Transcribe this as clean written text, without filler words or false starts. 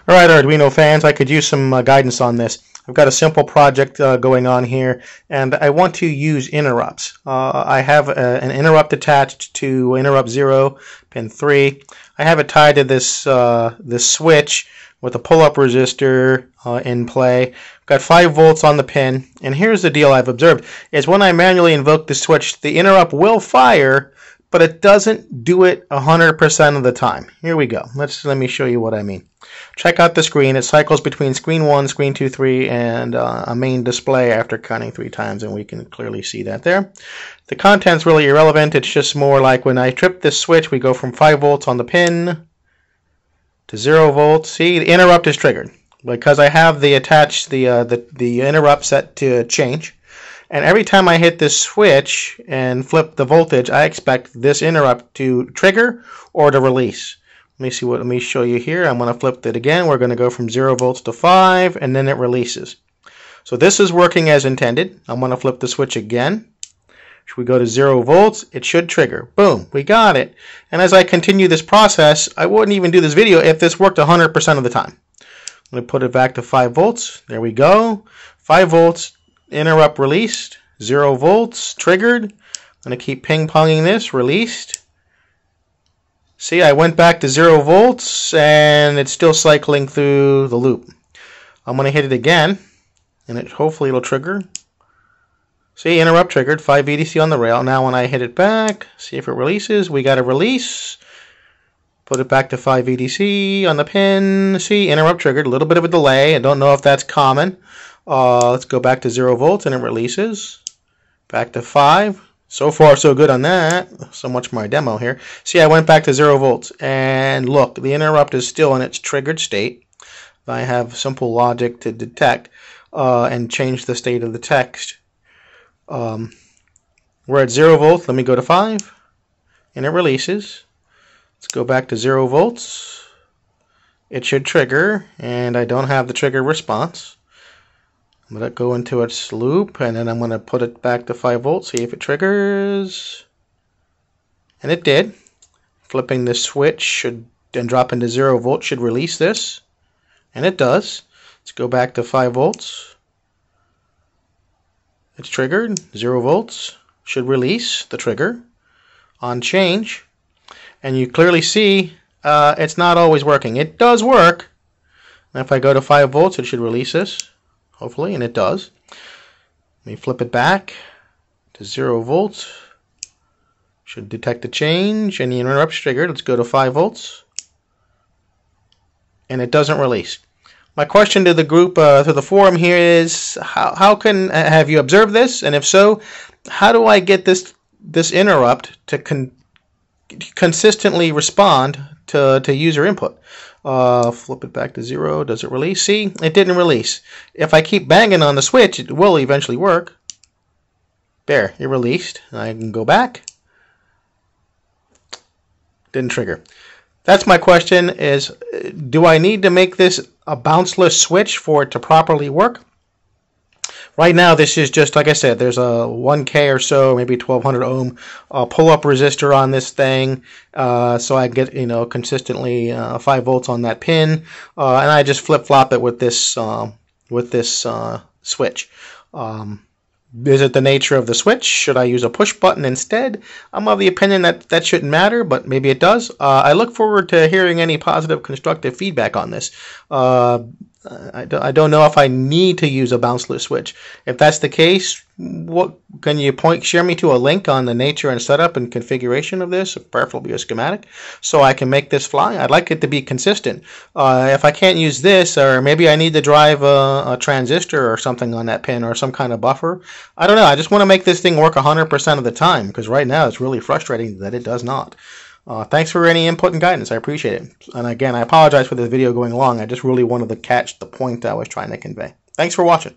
Alright, Arduino fans, I could use some guidance on this. I've got a simple project going on here, and I want to use interrupts. I have an interrupt attached to interrupt 0, pin 3. I have it tied to this switch with a pull-up resistor in play. I've got 5 volts on the pin, and here's the deal I've observed, is when I manually invoke the switch, the interrupt will fire, but it doesn't do it 100% of the time. Here we go. Let me show you what I mean. Check out the screen. It cycles between screen 1, screen 2, 3, and a main display after counting 3 times, and we can clearly see that there. The content's really irrelevant. It's just more like when I trip this switch, we go from 5 volts on the pin to 0 volts. See, the interrupt is triggered because I have the interrupt set to change. And every time I hit this switch and flip the voltage, I expect this interrupt to trigger or to release. Let me show you here. I'm going to flip it again. We're going to go from 0 volts to 5, and then it releases. So this is working as intended. I'm going to flip the switch again. Should we go to 0 volts? It should trigger. Boom, we got it. And as I continue this process, I wouldn't even do this video if this worked 100% of the time. I'm going to put it back to 5 volts. There we go. 5 volts. Interrupt released, 0 volts triggered. I'm going to keep ping-ponging this, released. See, I went back to 0 volts and it's still cycling through the loop. I'm going to hit it again and hopefully it'll trigger. See, interrupt triggered, 5 VDC on the rail. Now when I hit it back, see if it releases. We got a release. Put it back to 5 VDC on the pin. See, interrupt triggered, a little bit of a delay. I don't know if that's common. Let's go back to 0 volts and it releases. Back to 5. So far so good on that. So much for my demo here. See, I went back to 0 volts and look, the interrupt is still in its triggered state. I have simple logic to detect and change the state of the text. We're at 0 volts. Let me go to 5 and it releases. Let's go back to 0 volts. It should trigger and I don't have the trigger response. I'm going to go into its loop and then I'm going to put it back to 5 volts, see if it triggers. And it did. Flipping this switch should then drop into 0 volts should release this. And it does. Let's go back to 5 volts. It's triggered. 0 volts should release the trigger on change. And you clearly see it's not always working. It does work. And if I go to 5 volts, it should release this. Hopefully, and it does. Let me flip it back to 0 volts. Should detect a change, and the interrupt's triggered. Let's go to 5 volts. And it doesn't release. My question to the group, to the forum here is, have you observed this? And if so, how do I get this interrupt to consistently respond to user input? Flip it back to 0. Does it release? See, it didn't release. If I keep banging on the switch, it will eventually work. There, it released. I can go back. Didn't trigger. That's my question is, do I need to make this a bounceless switch for it to properly work? Right now, this is just, like I said, there's a 1K or so, maybe 1200 ohm pull-up resistor on this thing, so I get, consistently 5 volts on that pin, and I just flip-flop it with this switch. Is it the nature of the switch? Should I use a push button instead? I'm of the opinion that shouldn't matter, but maybe it does. I look forward to hearing any positive, constructive feedback on this. I don't know if I need to use a bounceless switch. If that's the case, what can you share me to a link on the nature and setup and configuration of this, preferably a schematic, so I can make this fly? I'd like it to be consistent. If I can't use this, or maybe I need to drive a transistor or something on that pin or some kind of buffer. I don't know. I just want to make this thing work 100% of the time, because right now it's really frustrating that it does not. Thanks for any input and guidance. I appreciate it. And again, I apologize for this video going long. I just really wanted to catch the point I was trying to convey. Thanks for watching.